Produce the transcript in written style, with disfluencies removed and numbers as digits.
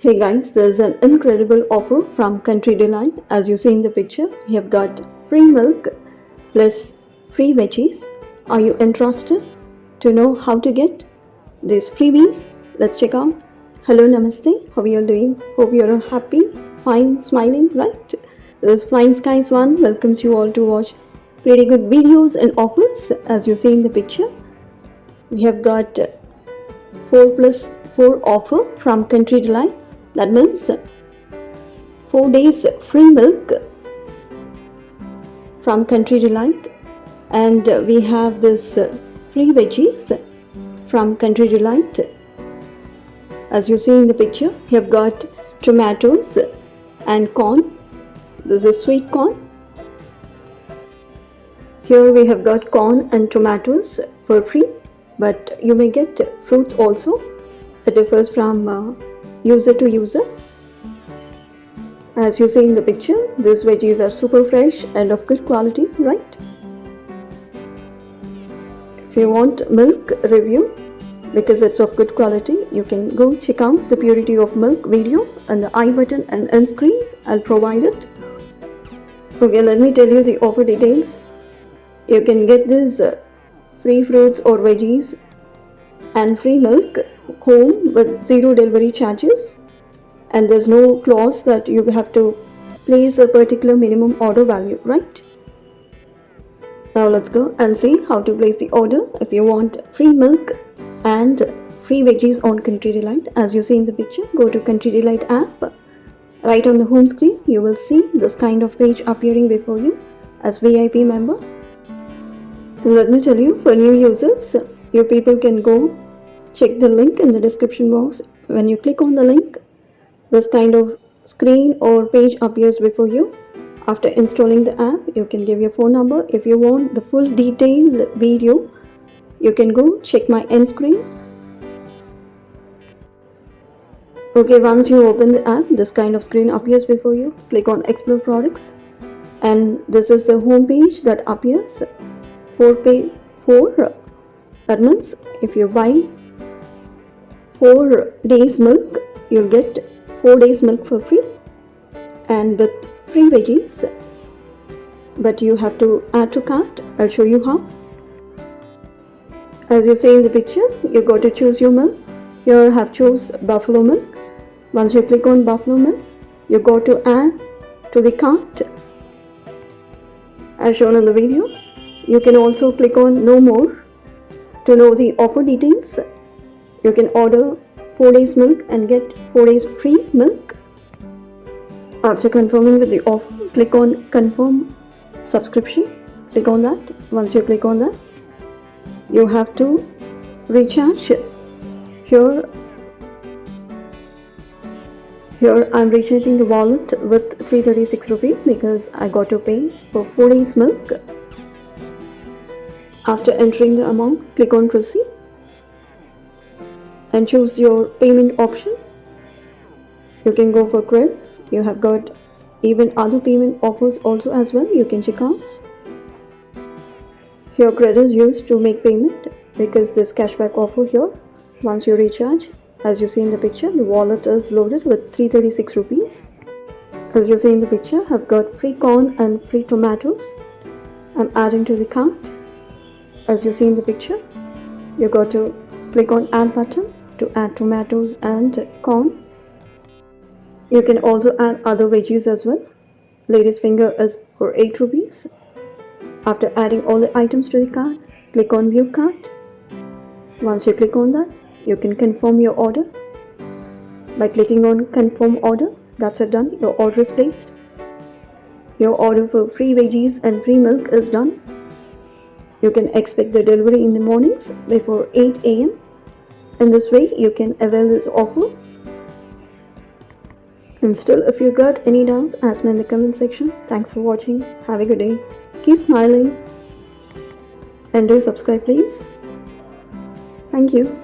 Hey guys, there's an incredible offer from Country Delight. As you see in the picture, we have got free milk plus free veggies. Are you interested to know how to get these freebies? Let's check out. Hello, namaste. How are you doing? Hope you're happy, fine, smiling, right? This Flying Skies one welcomes you all to watch pretty good videos and offers. As you see in the picture, we have got 4 plus 4 offer from Country Delight. That means 4 days free milk from Country Delight, and we have this free veggies from Country Delight. As you see in the picture, we have got tomatoes and corn. This is sweet corn. Here we have got corn and tomatoes for free, but you may get fruits also. It differs from user to user. As you see in the picture, these veggies are super fresh and of good quality, right? If you want milk review because it's of good quality, you can go check out the purity of milk video on the I button and end screen. I'll provide it. Okay, let me tell you the offer details. You can get these free fruits or veggies and free milk home with zero delivery charges, and there's no clause that you have to place a particular minimum order value, right? Now let's go and see how to place the order if you want free milk and free veggies on Country Delight. As you see in the picture, go to Country Delight app. Right on the home screen, you will see this kind of page appearing before you as VIP member. And let me tell you, for new users, you people can go check the link in the description box. When you click on the link, this kind of screen or page appears before you. After installing the app, you can give your phone number. If you want the full detailed video, you can go check my end screen. Okay, once you open the app, this kind of screen appears before you. Click on Explore Products, and this is the home page that appears. 4 that means if you buy 4 days milk, you'll get 4 days milk for free and with free veggies, but you have to add to cart. I'll show you how. As you see in the picture, you got to choose your milk. Here I have chose buffalo milk. Once you click on buffalo milk, you got to add to the cart as shown in the video. You can also click on no more to know the offer details. You can order 4 days milk and get 4 days free milk. After confirming with the offer, click on confirm subscription. Click on that. Once you click on that, you have to recharge. Here I'm recharging the wallet with 336 rupees because I got to pay for 4 days milk. After entering the amount, click on proceed and choose your payment option. You can go for credit. You have got even other payment offers also as well. You can check out. Here credit is used to make payment because this cashback offer here. Once you recharge, as you see in the picture, the wallet is loaded with 336 rupees. As you see in the picture, I've got free corn and free tomatoes. I'm adding to the cart. As you see in the picture, you got to click on add button to add tomatoes and corn. You can also add other veggies as well. Lady's finger is for 8 rupees. After adding all the items to the cart, click on view cart. Once you click on that, you can confirm your order. By clicking on confirm order, that's it, done. Your order is placed. Your order for free veggies and free milk is done. You can expect the delivery in the mornings before 8 a.m. In this way, you can avail this offer. And still, if you got any doubts, ask me in the comment section. Thanks for watching. Have a good day. Keep smiling. And do subscribe, please. Thank you.